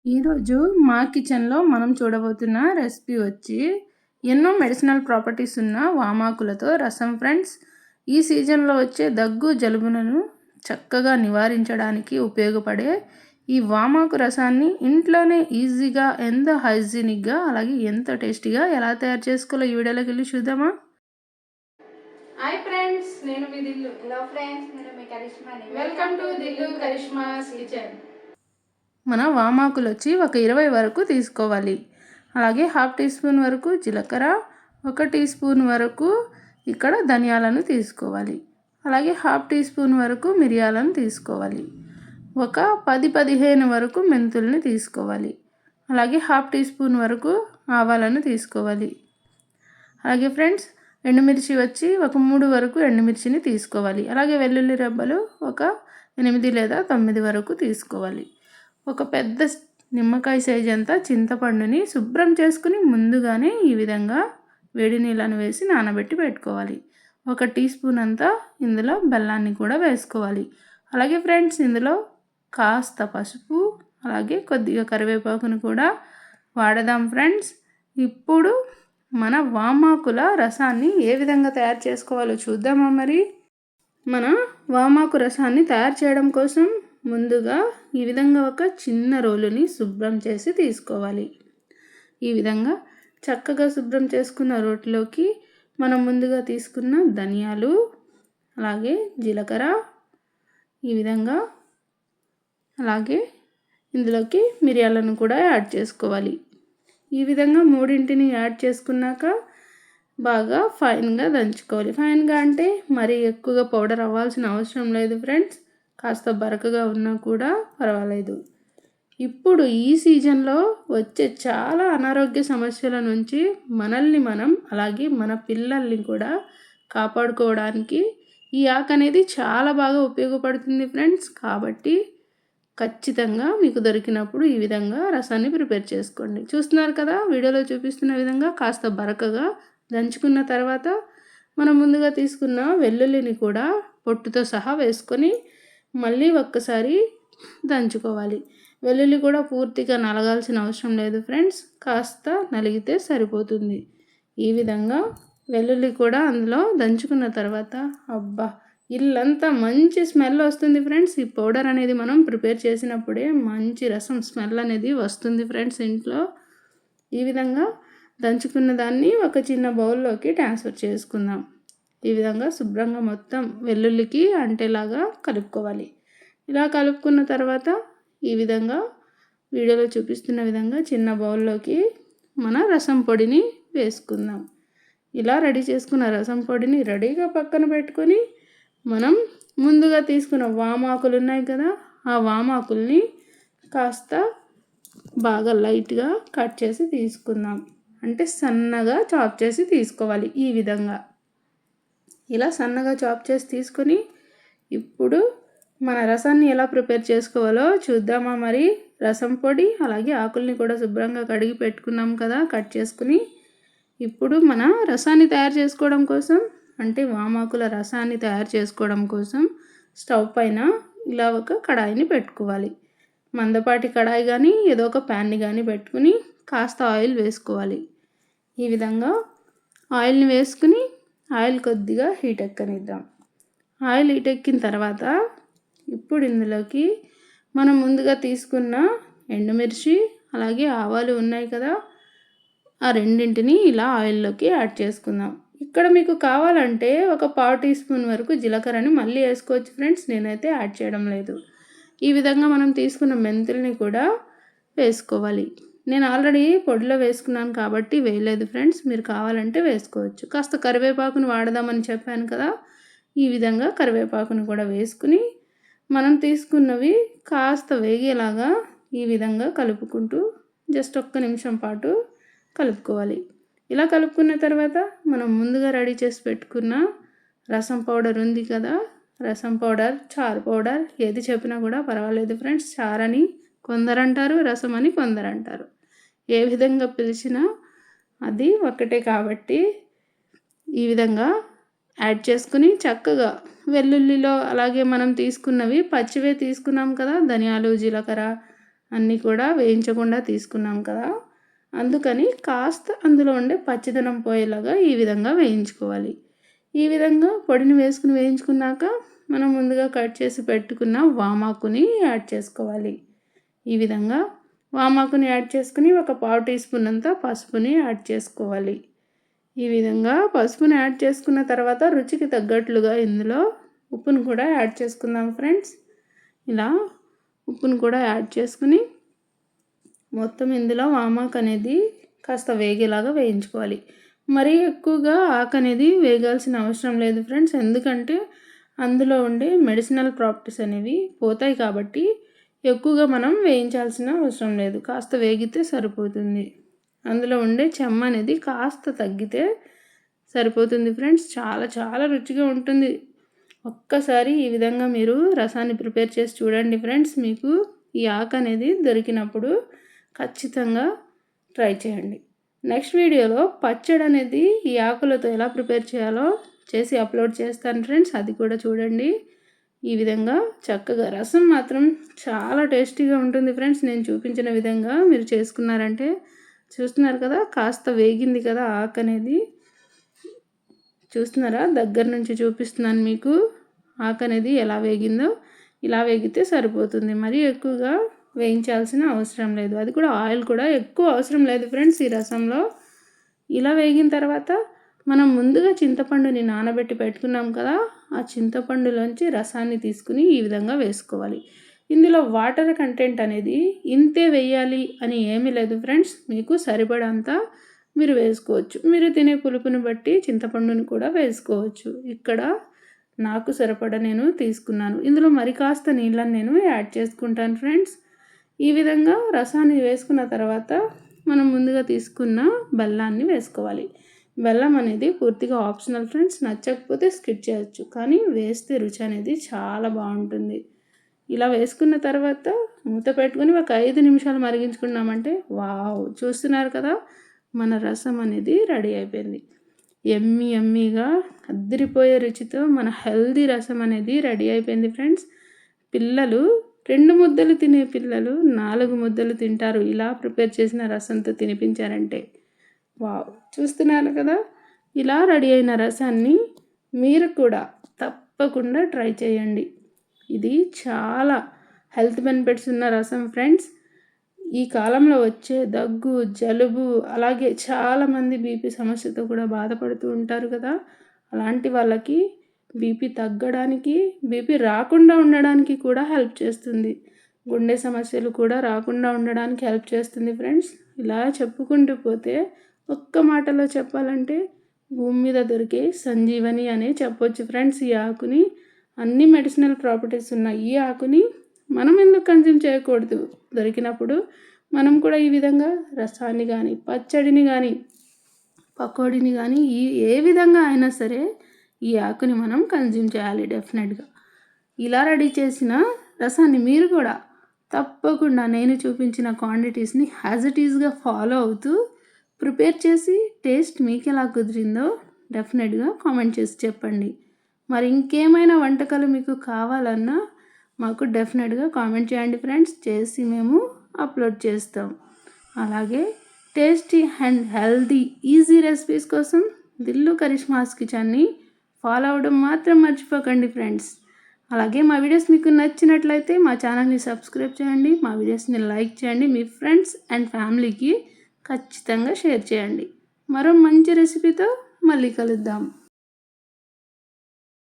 ఈరోజు మా కిచెన్లో మనం చూడబోతున్న రెసిపీ వచ్చి ఎన్నో మెడిసినల్ ప్రాపర్టీస్ ఉన్న వామాకులతో రసం ఫ్రెండ్స్. ఈ సీజన్లో వచ్చే దగ్గు జలుబులను చక్కగా నివారించడానికి ఉపయోగపడే ఈ వామాకు రసాన్ని ఇంట్లోనే ఈజీగా ఎంత హైజీనిక్గా అలాగే ఎంత టేస్టీగా ఎలా తయారు చేసుకోవాలో ఈ వీడియోలోకి వెళ్ళి చూద్దామా. హాయ్ ఫ్రెండ్స్, నేను మీ దిల్లు. హలో ఫ్రెండ్స్, నేను మీ Karishma. Welcome to Dillu Karishma's kitchen. మన వామాకులు వచ్చి ఒక 20 వరకు తీసుకోవాలి. అలాగే హాఫ్ టీ స్పూన్ వరకు జీలకర్ర, 1 టీ స్పూన్ వరకు ఇక్కడ ధనియాలను తీసుకోవాలి. అలాగే హాఫ్ టీ స్పూన్ వరకు మిరియాలను తీసుకోవాలి. ఒక 10-15 వరకు మెంతుల్ని తీసుకోవాలి. అలాగే హాఫ్ టీ స్పూన్ వరకు ఆవాలను తీసుకోవాలి. అలాగే ఫ్రెండ్స్, ఎండుమిర్చి వచ్చి ఒక 3 వరకు ఎండుమిర్చిని తీసుకోవాలి. అలాగే వెల్లుల్లి రెబ్బలు ఒక 8 లేదా 9 వరకు తీసుకోవాలి. ఒక పెద్ద నిమ్మకాయ సైజ్ అంతా చింతపండుని శుభ్రం చేసుకుని ముందుగానే ఈ విధంగా వేడి నీళ్ళను వేసి నానబెట్టి పెట్టుకోవాలి. 1 టీ స్పూన్ అంతా ఇందులో బెల్లాన్ని కూడా వేసుకోవాలి. అలాగే ఫ్రెండ్స్, ఇందులో కాస్త పసుపు అలాగే కొద్దిగా కరివేపాకును కూడా వాడదాం ఫ్రెండ్స్. ఇప్పుడు మన వామాకుల రసాన్ని ఏ విధంగా తయారు చేసుకోవాలో చూద్దామా. మరి మన వామాకు రసాన్ని తయారు చేయడం కోసం ముందుగా ఈ విధంగా ఒక చిన్న రోలుని శుభ్రం చేసి తీసుకోవాలి. ఈ విధంగా చక్కగా శుభ్రం చేసుకున్న రోటిలోకి మనం ముందుగా తీసుకున్న ధనియాలు అలాగే జీలకర్ర ఈ విధంగా, అలాగే ఇందులోకి మిరియాలను కూడా యాడ్ చేసుకోవాలి. ఈ విధంగా మూడింటిని యాడ్ చేసుకున్నాక బాగా ఫైన్గా దంచుకోవాలి. ఫైన్గా అంటే మరీ ఎక్కువగా పౌడర్ అవ్వాల్సిన అవసరం లేదు ఫ్రెండ్స్. కాస్త బరకగా ఉన్నా కూడా పర్వాలేదు. ఇప్పుడు ఈ సీజన్లో వచ్చే చాలా అనారోగ్య సమస్యల నుంచి మనల్ని మనం అలాగే మన పిల్లల్ని కూడా కాపాడుకోవడానికి ఈ ఆకు అనేది చాలా బాగా ఉపయోగపడుతుంది ఫ్రెండ్స్. కాబట్టి ఖచ్చితంగా మీకు దొరికినప్పుడు ఈ విధంగా రసాన్ని ప్రిపేర్ చేసుకోండి. చూస్తున్నారు కదా, వీడియోలో చూపిస్తున్న విధంగా కాస్త బరకగా దంచుకున్న తర్వాత మనం ముందుగా తీసుకున్న వెల్లుల్లిని కూడా పొట్టుతో సహా వేసుకొని మళ్ళీ ఒక్కసారి దంచుకోవాలి. వెల్లుల్లి కూడా పూర్తిగా నలగాల్సిన అవసరం లేదు ఫ్రెండ్స్, కాస్త నలిగితే సరిపోతుంది. ఈ విధంగా వెల్లుల్లి కూడా అందులో దంచుకున్న తర్వాత అబ్బా, ఇల్లంతా మంచి స్మెల్ వస్తుంది ఫ్రెండ్స్. ఈ పౌడర్ అనేది మనం ప్రిపేర్ చేసినప్పుడే మంచి రసం స్మెల్ అనేది వస్తుంది ఫ్రెండ్స్ ఇంట్లో. ఈ విధంగా దంచుకున్న దాన్ని ఒక చిన్న బౌల్లోకి ట్రాన్స్ఫర్ చేసుకుందాం. ఈ విధంగా శుభ్రంగా మొత్తం వెల్లుల్లికి అంటేలాగా కలుపుకోవాలి. ఇలా కలుపుకున్న తర్వాత ఈ విధంగా వీడియోలో చూపిస్తున్న విధంగా చిన్న బౌల్లోకి మన రసం పొడిని వేసుకుందాం. ఇలా రెడీ చేసుకున్న రసం పొడిని రెడీగా పక్కన పెట్టుకొని మనం ముందుగా తీసుకున్న వామాకులు ఉన్నాయి కదా, ఆ వామాకుల్ని కాస్త బాగా లైట్గా కట్ చేసి తీసుకుందాం. అంటే సన్నగా చాప్ చేసి తీసుకోవాలి. ఈ విధంగా ఇలా సన్నగా చాప్ చేసి తీసుకొని ఇప్పుడు మన రసాన్ని ఎలా ప్రిపేర్ చేసుకోవాలో చూద్దామా. మరి రసం పొడి అలాగే ఆకుల్ని కూడా శుభ్రంగా కడిగి పెట్టుకున్నాం కదా కట్ చేసుకుని. ఇప్పుడు మన రసాన్ని తయారు చేసుకోవడం కోసం, అంటే వామాకుల రసాన్ని తయారు చేసుకోవడం కోసం స్టవ్ పైన ఇలా ఒక కడాయిని పెట్టుకోవాలి. మందపాటి కడాయి కానీ ఏదో ఒక ప్యాన్ని కానీ పెట్టుకుని కాస్త ఆయిల్ వేసుకోవాలి. ఈ విధంగా ఆయిల్ని వేసుకుని ఆయిల్ కొద్దిగా హీట్ ఎక్కనిద్దాం. ఆయిల్ హీట్ ఎక్కిన తర్వాత ఇప్పుడు ఇందులోకి మనం ముందుగా తీసుకున్న ఎండుమిర్చి అలాగే ఆవాలు ఉన్నాయి కదా, ఆ రెండింటిని ఇలా ఆయిల్లోకి యాడ్ చేసుకుందాం. ఇక్కడ మీకు కావాలంటే ఒక 1/4 టీ స్పూన్ వరకు జీలకర్రని మళ్ళీ వేసుకోవచ్చు ఫ్రెండ్స్, నేనైతే యాడ్ చేయడం లేదు. ఈ విధంగా మనం తీసుకున్న మెంతుల్ని కూడా వేసుకోవాలి. నేను ఆల్రెడీ పొడిలో వేసుకున్నాను కాబట్టి వేయలేదు ఫ్రెండ్స్, మీరు కావాలంటే వేసుకోవచ్చు. కాస్త కరివేపాకును వాడదామని చెప్పాను కదా, ఈ విధంగా కరివేపాకును కూడా వేసుకుని మనం తీసుకున్నవి కాస్త వేగేలాగా ఈ విధంగా కలుపుకుంటూ జస్ట్ 1 నిమిషం పాటు కలుపుకోవాలి. ఇలా కలుపుకున్న తర్వాత మనం ముందుగా రెడీ చేసి పెట్టుకున్న రసం పౌడర్ ఉంది కదా, రసం పౌడర్, చారు పౌడర్ ఏది చెప్పినా కూడా పర్వాలేదు ఫ్రెండ్స్. చారని కొందరంటారు, రసం అని కొందరంటారు. ఏ విధంగా పిలిచినా అది ఒక్కటే కాబట్టి ఈ విధంగా యాడ్ చేసుకుని చక్కగా వెల్లుల్లిలో అలాగే మనం తీసుకున్నవి పచ్చివే తీసుకున్నాం కదా, ధనియాలు జీలకర్ర అన్నీ కూడా వేయించకుండా తీసుకున్నాం కదా, అందుకని కాస్త అందులో ఉండే పచ్చిదనం పోయేలాగా ఈ విధంగా వేయించుకోవాలి. ఈ విధంగా పొడిని వేసుకుని వేయించుకున్నాక మనం ముందుగా కట్ చేసి పెట్టుకున్న వామాకుని యాడ్ చేసుకోవాలి. ఈ విధంగా వామాకుని యాడ్ చేసుకుని ఒక 1/2 టీ స్పూన్ అంతా పసుపుని యాడ్ చేసుకోవాలి. ఈ విధంగా పసుపుని యాడ్ చేసుకున్న తర్వాత రుచికి తగ్గట్లుగా ఇందులో ఉప్పును కూడా యాడ్ చేసుకుందాం ఫ్రెండ్స్. ఇలా ఉప్పును కూడా యాడ్ చేసుకుని మొత్తం ఇందులో వామాకు అనేది కాస్త వేగేలాగా వేయించుకోవాలి. మరీ ఎక్కువగా ఆకు అనేది వేగాల్సిన అవసరం లేదు ఫ్రెండ్స్, ఎందుకంటే అందులో ఉండే మెడిసినల్ ప్రాపర్టీస్ అనేవి పోతాయి కాబట్టి ఎక్కువగా మనం వేయించాల్సిన అవసరం లేదు. కాస్త వేగితే సరిపోతుంది. అందులో ఉండే చెమ్మ అనేది కాస్త తగ్గితే సరిపోతుంది ఫ్రెండ్స్. చాలా చాలా రుచిగా ఉంటుంది. ఒక్కసారి ఈ విధంగా మీరు రసాన్ని ప్రిపేర్ చేసి చూడండి ఫ్రెండ్స్. మీకు ఈ ఆకు అనేది దొరికినప్పుడు ఖచ్చితంగా ట్రై చేయండి. నెక్స్ట్ వీడియోలో పచ్చడి అనేది ఈ ఆకులతో ఎలా ప్రిపేర్ చేయాలో చేసి అప్లోడ్ చేస్తాను ఫ్రెండ్స్, అది కూడా చూడండి. ఈ విధంగా చక్కగా రసం మాత్రం చాలా టేస్టీగా ఉంటుంది ఫ్రెండ్స్. నేను చూపించిన విధంగా మీరు చేసుకున్నారంటే, చూస్తున్నారు కదా కాస్త వేగింది కదా ఆకు అనేది, చూస్తున్నారా దగ్గర నుంచి చూపిస్తున్నాను మీకు ఆకు అనేది ఎలా వేగిందో. ఇలా వేగితే సరిపోతుంది, మరీ ఎక్కువగా వేయించాల్సిన అవసరం లేదు. అది కూడా ఆయిల్ కూడా ఎక్కువ అవసరం లేదు ఫ్రెండ్స్ ఈ రసంలో. ఇలా వేగిన తర్వాత మనం ముందుగా చింతపండుని నానబెట్టి పెట్టుకున్నాం కదా, ఆ చింతపండులోంచి రసాన్ని తీసుకుని ఈ విధంగా వేసుకోవాలి. ఇందులో వాటర్ కంటెంట్ అనేది ఇంతే వేయాలి అని ఏమీ లేదు ఫ్రెండ్స్, మీకు సరిపడంత మీరు వేసుకోవచ్చు. మీరు తినే పులుపుని బట్టి చింతపండుని కూడా వేసుకోవచ్చు. ఇక్కడ నాకు సరిపడా నేను తీసుకున్నాను. ఇందులో మరి కాస్త నీళ్ళని నేను యాడ్ చేసుకుంటాను ఫ్రెండ్స్. ఈ విధంగా రసాన్ని వేసుకున్న తర్వాత మనం ముందుగా తీసుకున్న బెల్లాన్ని వేసుకోవాలి. బెల్లం అనేది పూర్తిగా ఆప్షనల్ ఫ్రెండ్స్, నచ్చకపోతే స్కిప్ చేయొచ్చు, కానీ వేస్తే రుచి అనేది చాలా బాగుంటుంది. ఇలా వేసుకున్న తర్వాత మూత పెట్టుకొని ఒక 5 నిమిషాలు మరిగించుకున్నామంటే వావ్, చూస్తున్నారు కదా మన రసం అనేది రెడీ అయిపోయింది. ఎమ్మీ ఎమ్మీగా అద్దరిపోయే రుచితో మన హెల్దీ రసం అనేది రెడీ అయిపోయింది ఫ్రెండ్స్. పిల్లలు 2 ముద్దలు తినే పిల్లలు 4 ముద్దలు తింటారు ఇలా ప్రిపేర్ చేసిన రసంతో తినిపించారంటే. వావ్, చూస్తున్నారు కదా ఇలా రెడీ అయిన రసాన్ని మీరు కూడా తప్పకుండా ట్రై చేయండి. ఇది చాలా హెల్త్ బెనిఫిట్స్ ఉన్న రసం ఫ్రెండ్స్. ఈ కాలంలో వచ్చే దగ్గు, జలుబు, అలాగే చాలామంది బీపీ సమస్యతో కూడా బాధపడుతూ ఉంటారు కదా, అలాంటి వాళ్ళకి బీపీ తగ్గడానికి, బీపీ రాకుండా ఉండడానికి కూడా హెల్ప్ చేస్తుంది. గుండె సమస్యలు కూడా రాకుండా ఉండడానికి హెల్ప్ చేస్తుంది ఫ్రెండ్స్. ఇలా చెప్పుకుంటూ పోతే ఒక్క మాటలో చెప్పాలంటే భూమి మీద దొరికే సంజీవని అనే చెప్పొచ్చు ఫ్రెండ్స్. ఈ ఆకుని అన్ని మెడిసినల్ ప్రాపర్టీస్ ఉన్న ఈ ఆకుని మనం ఎందుకు కన్జ్యూమ్ చేయకూడదు? దొరికినప్పుడు మనం కూడా ఈ విధంగా రసాన్ని కానీ, పచ్చడిని కానీ, పకోడీని కానీ ఏ విధంగా అయినా సరే ఈ ఆకుని మనం కన్జ్యూమ్ చేయాలి డెఫినెట్గా. ఇలా రెడీ చేసిన రసాన్ని మీరు కూడా తప్పకుండా నేను చూపించిన క్వాంటిటీస్ని యాజ్ ఇట్ ఈజ్గా ఫాలో అవుతూ ప్రిపేర్ చేసి టేస్ట్ మీకు ఎలా కుదిరిందో డెఫినెట్గా కామెంట్ చేసి చెప్పండి. మరి ఇంకేమైనా వంటకాలు మీకు కావాలన్నా మాకు డెఫినెట్గా కామెంట్ చేయండి ఫ్రెండ్స్, చేసి మేము అప్లోడ్ చేస్తాం. అలాగే tasty and healthy easy recipes కోసం దిల్లు కరిష్మాస్ కిచెన్ని ఫాలో అవ్వడం మాత్రం మర్చిపోకండి ఫ్రెండ్స్. అలాగే మా వీడియోస్ మీకు నచ్చినట్లయితే మా ఛానల్ని సబ్స్క్రైబ్ చేయండి, మా వీడియోస్ని లైక్ చేయండి, మీ ఫ్రెండ్స్ అండ్ ఫ్యామిలీకి ఖచ్చితంగా షేర్ చేయండి. మరో మంచి రెసిపీతో మళ్ళీ కలుద్దాం.